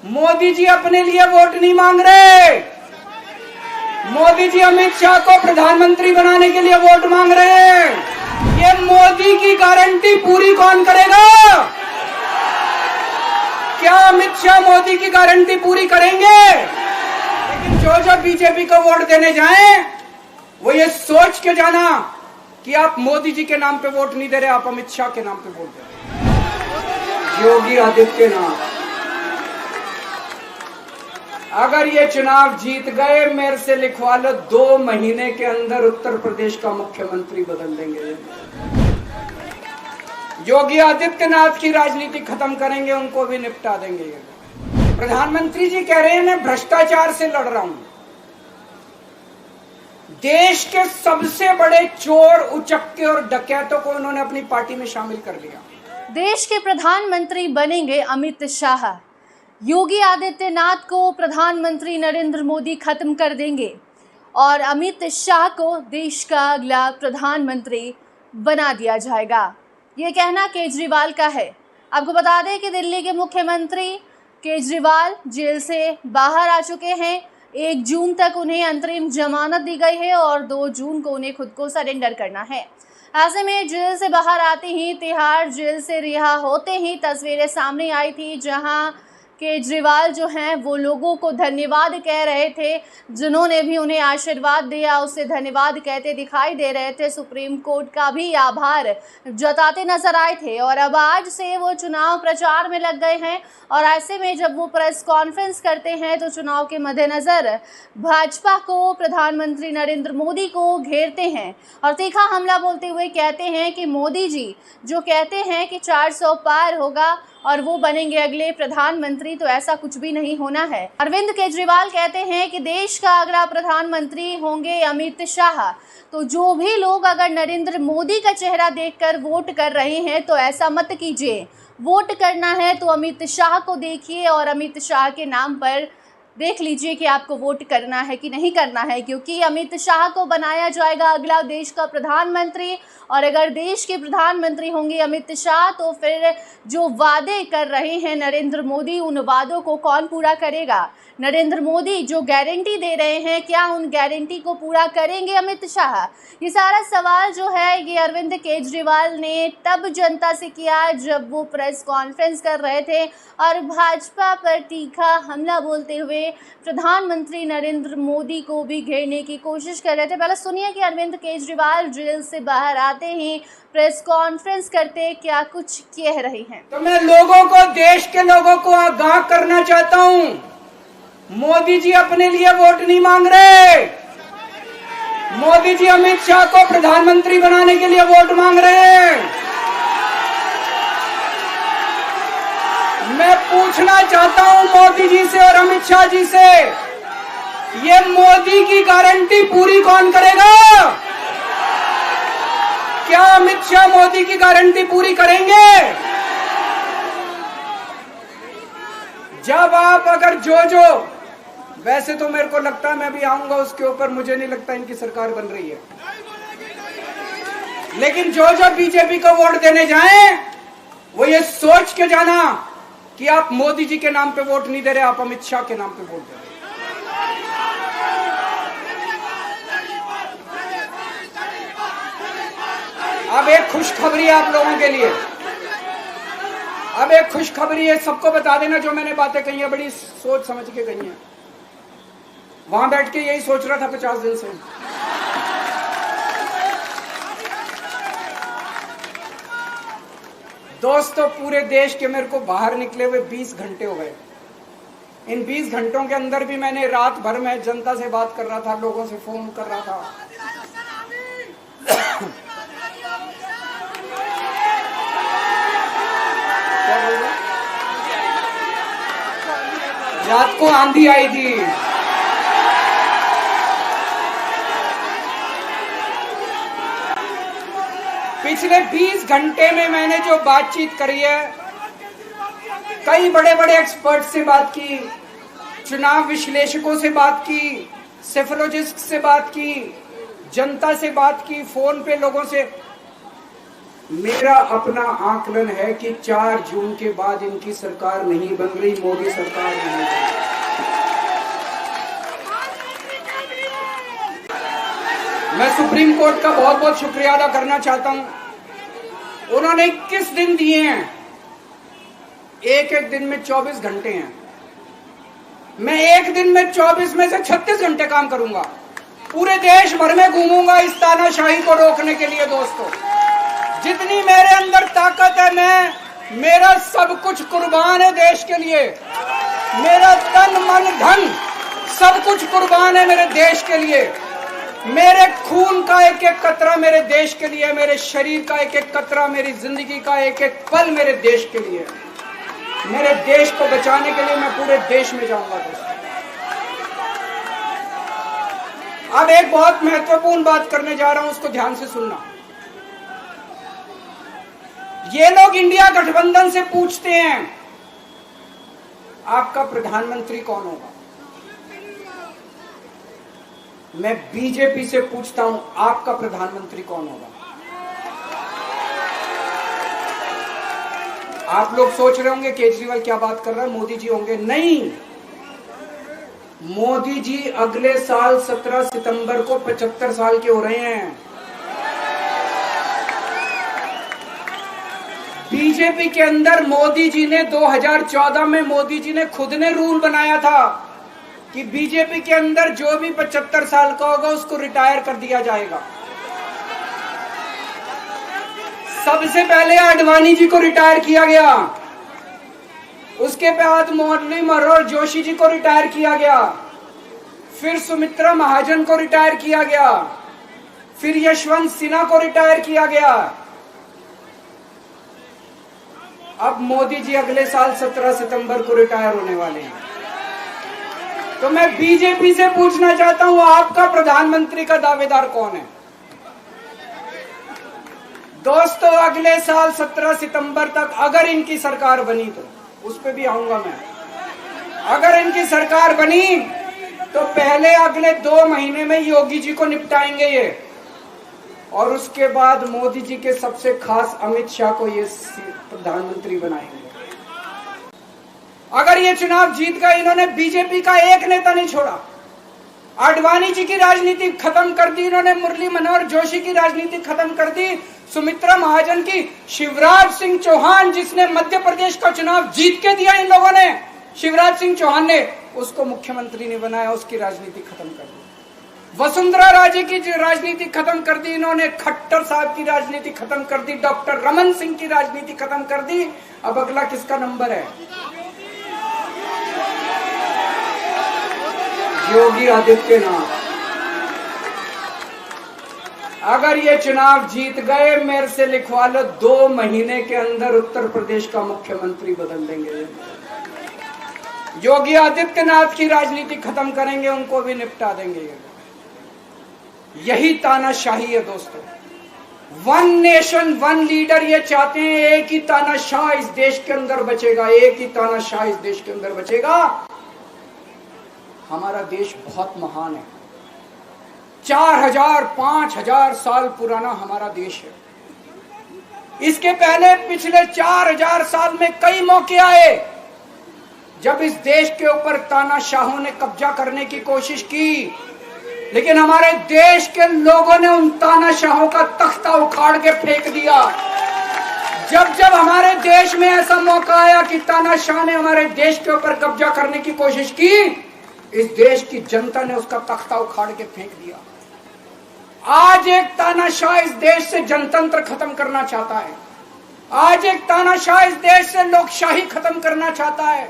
मोदी जी अपने लिए वोट नहीं मांग रहे। मोदी जी अमित शाह को प्रधानमंत्री बनाने के लिए वोट मांग रहे हैं। ये मोदी की गारंटी पूरी कौन करेगा? क्या अमित शाह मोदी की गारंटी पूरी करेंगे? लेकिन जो बीजेपी को वोट देने जाएं, वो ये सोच के जाना कि आप मोदी जी के नाम पे वोट नहीं दे रहे, आप अमित शाह के नाम पे वोट दे रहे। योगी आदित्यनाथ, अगर ये चुनाव जीत गए, मेरे से लिखवा लो, 2 महीने के अंदर उत्तर प्रदेश का मुख्यमंत्री बदल देंगे। योगी आदित्यनाथ की राजनीति खत्म करेंगे, उनको भी निपटा देंगे। प्रधानमंत्री जी कह रहे हैं मैं भ्रष्टाचार से लड़ रहा हूं। देश के सबसे बड़े चोर, उचक्के और डकैतों को उन्होंने अपनी पार्टी में शामिल कर लिया। देश के प्रधानमंत्री बनेंगे अमित शाह। योगी आदित्यनाथ को प्रधानमंत्री नरेंद्र मोदी खत्म कर देंगे और अमित शाह को देश का अगला प्रधानमंत्री बना दिया जाएगा। ये कहना केजरीवाल का है। आपको बता दें कि दिल्ली के मुख्यमंत्री केजरीवाल जेल से बाहर आ चुके हैं। 1 जून तक उन्हें अंतरिम जमानत दी गई है और 2 जून को उन्हें खुद को सरेंडर करना है। ऐसे में जेल से बाहर आते ही, तिहाड़ जेल से रिहा होते ही तस्वीरें सामने आई थी, जहां केजरीवाल जो हैं वो लोगों को धन्यवाद कह रहे थे। जिन्होंने भी उन्हें आशीर्वाद दिया उससे धन्यवाद कहते दिखाई दे रहे थे। सुप्रीम कोर्ट का भी आभार जताते नजर आए थे और अब आज से वो चुनाव प्रचार में लग गए हैं। और ऐसे में जब वो प्रेस कॉन्फ्रेंस करते हैं तो चुनाव के मद्देनज़र भाजपा को, प्रधानमंत्री नरेंद्र मोदी को घेरते हैं और तीखा हमला बोलते हुए कहते हैं कि मोदी जी जो कहते हैं कि 400 पार होगा और वो बनेंगे अगले प्रधानमंत्री, तो ऐसा कुछ भी नहीं होना है। अरविंद केजरीवाल कहते हैं कि देश का अगला प्रधानमंत्री होंगे अमित शाह। तो जो भी लोग अगर नरेंद्र मोदी का चेहरा देखकर वोट कर रहे हैं तो ऐसा मत कीजिए। वोट करना है तो अमित शाह को देखिए और अमित शाह के नाम पर देख लीजिए कि आपको वोट करना है कि नहीं करना है, क्योंकि अमित शाह को बनाया जाएगा अगला देश का प्रधानमंत्री। और अगर देश के प्रधानमंत्री होंगे अमित शाह तो फिर जो वादे कर रहे हैं नरेंद्र मोदी, उन वादों को कौन पूरा करेगा? नरेंद्र मोदी जो गारंटी दे रहे हैं, क्या उन गारंटी को पूरा करेंगे अमित शाह? ये सारा सवाल जो है ये अरविंद केजरीवाल ने तब जनता से किया जब वो प्रेस कॉन्फ्रेंस कर रहे थे और भाजपा पर तीखा हमला बोलते हुए प्रधानमंत्री नरेंद्र मोदी को भी घेरने की कोशिश कर रहे थे। पहले सुनिए कि अरविंद केजरीवाल जेल से बाहर आते ही प्रेस कॉन्फ्रेंस करते क्या कुछ कह रहे हैं। तो मैं लोगों को, देश के लोगों को आगाह करना चाहता हूं, मोदी जी अपने लिए वोट नहीं मांग रहे। मोदी जी अमित शाह को प्रधानमंत्री बनाने के लिए वोट मांग रहे हैं। मैं पूछना चाहता हूं मोदी जी से और अमित शाह जी से, ये मोदी की गारंटी पूरी कौन करेगा? क्या अमित शाह मोदी की गारंटी पूरी करेंगे? जब आप अगर जो वैसे तो मेरे को लगता है मैं भी आऊंगा उसके ऊपर, मुझे नहीं लगता इनकी सरकार बन रही है। लेकिन जो बीजेपी को वोट देने जाएं, वो ये सोच के जाना कि आप मोदी जी के नाम पे वोट नहीं दे रहे, आप अमित शाह के नाम पे वोट दे रहे। अब एक खुशखबरी है आप लोगों के लिए। अब एक खुशखबरी है, सबको बता देना जो मैंने बातें कही है, बड़ी सोच समझ के कही है। वहां बैठ के यही सोच रहा था 50 दिन से। दोस्तों, पूरे देश के मेरे को बाहर निकले हुए 20 घंटे हो गए। इन 20 घंटों के अंदर भी मैंने रात भर में जनता से बात कर रहा था, लोगों से फोन कर रहा था। क्या बोल रहे? रात को आंधी आई थी। पिछले 20 घंटे में मैंने जो बातचीत करी है, कई बड़े बड़े एक्सपर्ट से बात की, चुनाव विश्लेषकों से बात की, सेफोलॉजिस्ट से बात की, जनता से बात की, फोन पे लोगों से मेरा अपना आकलन है कि 4 जून के बाद इनकी सरकार नहीं बन रही, मोदी सरकार नहीं बन रही। मैं सुप्रीम कोर्ट का बहुत बहुत शुक्रिया अदा करना चाहता हूं। उन्होंने 21 दिन दिए हैं, एक एक दिन में 24 घंटे हैं। मैं एक दिन में 24 में से 36 घंटे काम करूंगा, पूरे देश भर में घूमूंगा इस तानाशाही को रोकने के लिए। दोस्तों, जितनी मेरे अंदर ताकत है, मेरा सब कुछ कुर्बान है देश के लिए। मेरा तन मन धन सब कुछ कुर्बान है मेरे देश के लिए। मेरे खून का एक एक कतरा मेरे देश के लिए, मेरे शरीर का एक एक कतरा, मेरी जिंदगी का एक एक पल मेरे देश के लिए। मेरे देश को बचाने के लिए मैं पूरे देश में जाऊंगा। दोस्तों, अब एक बहुत महत्वपूर्ण बात करने जा रहा हूं, उसको ध्यान से सुनना। ये लोग इंडिया गठबंधन से पूछते हैं आपका प्रधानमंत्री कौन होगा। मैं बीजेपी से पूछता हूं आपका प्रधानमंत्री कौन होगा। आप लोग सोच रहे होंगे केजरीवाल क्या बात कर रहा है, मोदी जी होंगे। नहीं, मोदी जी अगले साल 17 सितंबर को 75 साल के हो रहे हैं। बीजेपी के अंदर मोदी जी ने 2014 में मोदी जी ने खुद ने रूल बनाया था कि बीजेपी के अंदर जो भी 75 साल का होगा उसको रिटायर कर दिया जाएगा। सबसे पहले आडवाणी जी को रिटायर किया गया, उसके बाद मुरली मनोहर जोशी जी को रिटायर किया गया, फिर सुमित्रा महाजन को रिटायर किया गया, फिर यशवंत सिन्हा को रिटायर किया गया। अब मोदी जी अगले साल 17 सितंबर को रिटायर होने वाले हैं। तो मैं बीजेपी से पूछना चाहता हूं आपका प्रधानमंत्री का दावेदार कौन है। दोस्तों, अगले साल 17 सितंबर तक अगर इनकी सरकार बनी, तो उस पर भी आऊंगा मैं। अगर इनकी सरकार बनी तो पहले अगले 2 महीने में योगी जी को निपटाएंगे ये, और उसके बाद मोदी जी के सबसे खास अमित शाह को ये प्रधानमंत्री बनाएंगे। अगर ये चुनाव जीत गए, इन्होंने बीजेपी का एक नेता नहीं छोड़ा। आडवाणी जी की राजनीति खत्म कर दी इन्होंने, मुरली मनोहर जोशी की राजनीति खत्म कर दी, सुमित्रा महाजन की, शिवराज सिंह चौहान जिसने मध्य प्रदेश का चुनाव जीत के दिया इन लोगों ने, शिवराज सिंह चौहान ने उसको मुख्यमंत्री नहीं बनाया, उसकी राजनीति खत्म कर दी। वसुंधरा राजे की राजनीति खत्म कर दी इन्होंने, खट्टर साहब की राजनीति खत्म कर दी, डॉक्टर रमन सिंह की राजनीति खत्म कर दी। अब अगला किसका नंबर है? योगी आदित्यनाथ। अगर ये चुनाव जीत गए, मेरे से लिखवा लो, 2 महीने के अंदर उत्तर प्रदेश का मुख्यमंत्री बदल देंगे। योगी आदित्यनाथ की राजनीति खत्म करेंगे, उनको भी निपटा देंगे। यही तानाशाही है दोस्तों। 1 नेशन 1 लीडर ये चाहते हैं, एक ही तानाशाह इस देश के अंदर बचेगा, एक ही तानाशाह इस देश के अंदर बचेगा। हमारा देश बहुत महान है, 4000 5000 साल पुराना हमारा देश है। इसके पहले पिछले 4000 साल में कई मौके आए जब इस देश के ऊपर तानाशाहों ने कब्जा करने की कोशिश की, लेकिन हमारे देश के लोगों ने उन तानाशाहों का तख्ता उखाड़ के फेंक दिया। जब जब हमारे देश में ऐसा मौका आया कि तानाशाह ने हमारे देश के ऊपर कब्जा करने की कोशिश की, इस देश की जनता ने उसका तख्ता उखाड़ के फेंक दिया। आज एक तानाशाह इस देश से जनतंत्र खत्म करना चाहता है, आज एक तानाशाह इस देश से लोकशाही खत्म करना चाहता है।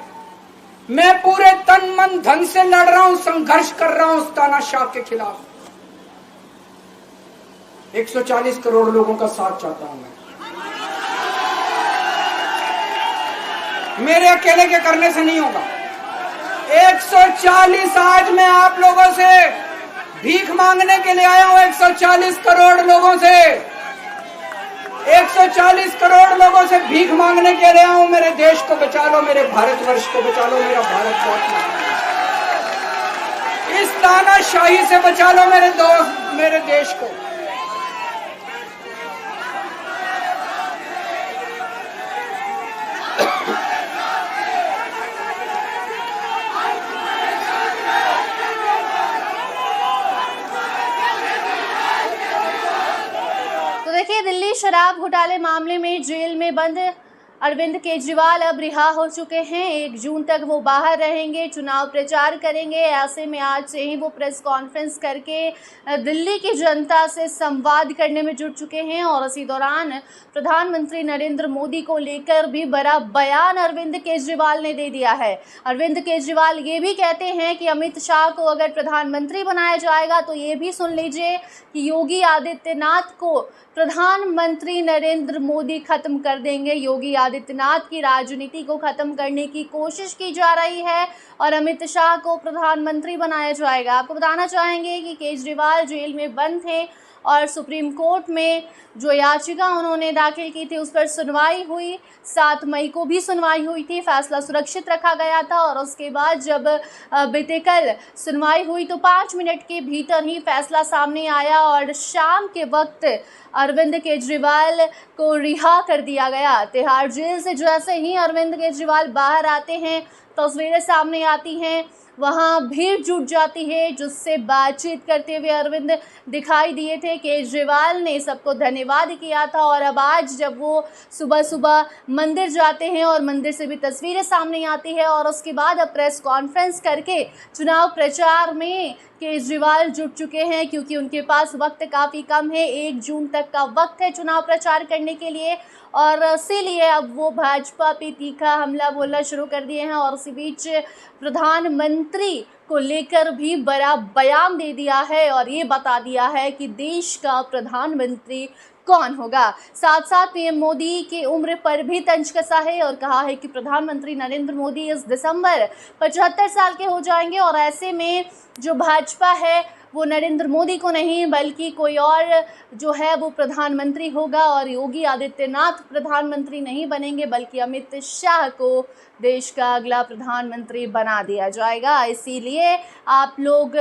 मैं पूरे तन मन धन से लड़ रहा हूं, संघर्ष कर रहा हूं उस तानाशाह के खिलाफ। 140 करोड़ लोगों का साथ चाहता हूं मैं। मेरे अकेले के करने से नहीं होगा। 140 आज मैं आप लोगों से भीख मांगने के लिए आया हूं, 140 करोड़ लोगों से, 140 करोड़ लोगों से भीख मांगने के लिए आया हूं। मेरे देश को बचा लो, मेरे भारतवर्ष को बचा लो, मेरा भारत बहुत महान है। इस तानाशाही से बचा लो मेरे दोस्त, मेरे देश को। शराब घोटाले मामले में जेल में बंद अरविंद केजरीवाल अब रिहा हो चुके हैं। 1 जून तक वो बाहर रहेंगे, चुनाव प्रचार करेंगे। ऐसे में आज से ही वो प्रेस कॉन्फ्रेंस करके दिल्ली की जनता से संवाद करने में जुट चुके हैं और इसी दौरान प्रधानमंत्री नरेंद्र मोदी को लेकर भी बड़ा बयान अरविंद केजरीवाल ने दे दिया है। अरविंद केजरीवाल ये भी कहते हैं कि अमित शाह को अगर प्रधानमंत्री बनाया जाएगा तो ये भी सुन लीजिए कि योगी आदित्यनाथ को प्रधानमंत्री नरेंद्र मोदी खत्म कर देंगे। योगी आदित्यनाथ की राजनीति को खत्म करने की कोशिश की जा रही है और अमित शाह को प्रधानमंत्री बनाया जाएगा। आपको बताना चाहेंगे कि केजरीवाल जेल में बंद थे और सुप्रीम कोर्ट में जो याचिका उन्होंने दाखिल की थी उस पर सुनवाई हुई। 7 मई को भी सुनवाई हुई थी, फैसला सुरक्षित रखा गया था और उसके बाद जब बीते कल सुनवाई हुई तो 5 मिनट के भीतर ही फैसला सामने आया और शाम के वक्त अरविंद केजरीवाल को रिहा कर दिया गया। तिहाड़ जेल से जैसे ही अरविंद केजरीवाल बाहर आते हैं, तस्वीरें सामने आती हैं, वहाँ भीड़ जुट जाती है, जिससे बातचीत करते हुए अरविंद दिखाई दिए थे। केजरीवाल ने सबको धन्यवाद किया था और अब आज जब वो सुबह सुबह मंदिर जाते हैं और मंदिर से भी तस्वीरें सामने आती है और उसके बाद अब प्रेस कॉन्फ्रेंस करके चुनाव प्रचार में केजरीवाल जुट चुके हैं, क्योंकि उनके पास वक्त काफ़ी कम है। 1 जून तक का वक्त है चुनाव प्रचार करने के लिए और इसीलिए अब वो भाजपा पे तीखा हमला बोलना शुरू कर दिए हैं और इसी बीच प्रधानमंत्री को लेकर भी बड़ा बयान दे दिया है और ये बता दिया है कि देश का प्रधानमंत्री कौन होगा। साथ साथ पीएम मोदी की उम्र पर भी तंज कसा है और कहा है कि प्रधानमंत्री नरेंद्र मोदी इस दिसंबर 75 साल के हो जाएंगे और ऐसे में जो भाजपा है वो नरेंद्र मोदी को नहीं बल्कि कोई और जो है वो प्रधानमंत्री होगा और योगी आदित्यनाथ प्रधानमंत्री नहीं बनेंगे बल्कि अमित शाह को देश का अगला प्रधानमंत्री बना दिया जाएगा। इसीलिए आप लोग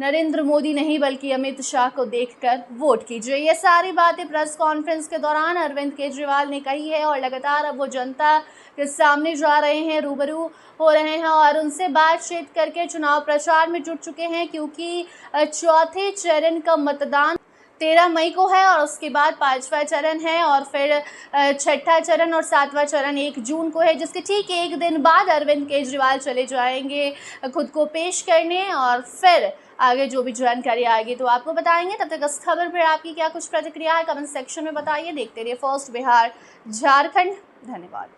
नरेंद्र मोदी नहीं बल्कि अमित शाह को देखकर वोट कीजिए। ये सारी बातें प्रेस कॉन्फ्रेंस के दौरान अरविंद केजरीवाल ने कही है और लगातार अब वो जनता के सामने जा रहे हैं, रूबरू हो रहे हैं और उनसे बातचीत करके चुनाव प्रचार में जुट चुके हैं, क्योंकि चौथे चरण का मतदान 13 मई को है और उसके बाद 5वां चरण है और फिर 6ठा चरण और 7वां चरण 1 जून को है, जिसके ठीक 1 दिन बाद अरविंद केजरीवाल चले जाएंगे खुद को पेश करने और फिर आगे जो भी जानकारी आएगी तो आपको बताएंगे। तब तक इस खबर पर आपकी क्या कुछ प्रतिक्रिया है कमेंट सेक्शन में बताइए। देखते रहिए फर्स्ट बिहार झारखंड। धन्यवाद।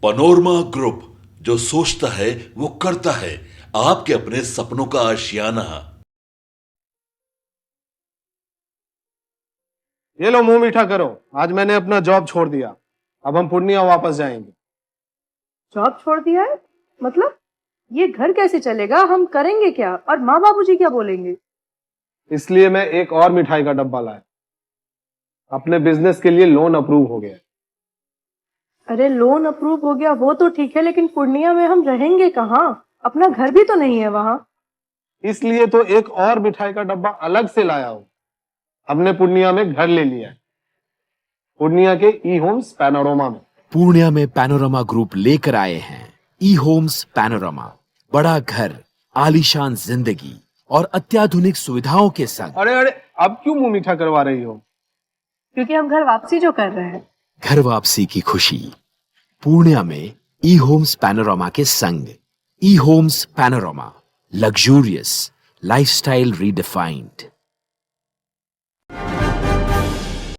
पनोरमा ग्रुप, जो सोचता है वो करता है, आपके अपने सपनों का आशियाना। ये लो मुंह मीठा करो, आज मैंने अपना जॉब छोड़ दिया, अब हम पूर्णिया वापस जाएंगे। जॉब छोड़ दिया है? मतलब ये घर कैसे चलेगा? हम करेंगे क्या और माँ बाबूजी क्या बोलेंगे? इसलिए मैं एक और मिठाई का डब्बा लाया। अपने बिजनेस के लिए लोन अप्रूव हो गया। अरे लोन अप्रूव हो गया वो तो ठीक है, लेकिन पूर्णिया में हम रहेंगे कहाँ? अपना घर भी तो नहीं है वहाँ। इसलिए तो एक और मिठाई का डब्बा अलग से लाया हूँ। हमने पूर्णिया में घर ले लिया है, पूर्णिया के ई होम्स पैनोरमा में। पूर्णिया में पैनोरमा ग्रुप लेकर आए हैं ई होम्स पैनोरमा। बड़ा घर, आलीशान जिंदगी और अत्याधुनिक सुविधाओं के संग। अरे अरे, अब क्यों मुंह मीठा करवा रही हो? क्योंकि हम घर वापसी जो कर रहे हैं। घर वापसी की खुशी पूर्णिया में ई होम्स पैनोरमा के संग। E Homes Panorama, luxurious lifestyle redefined.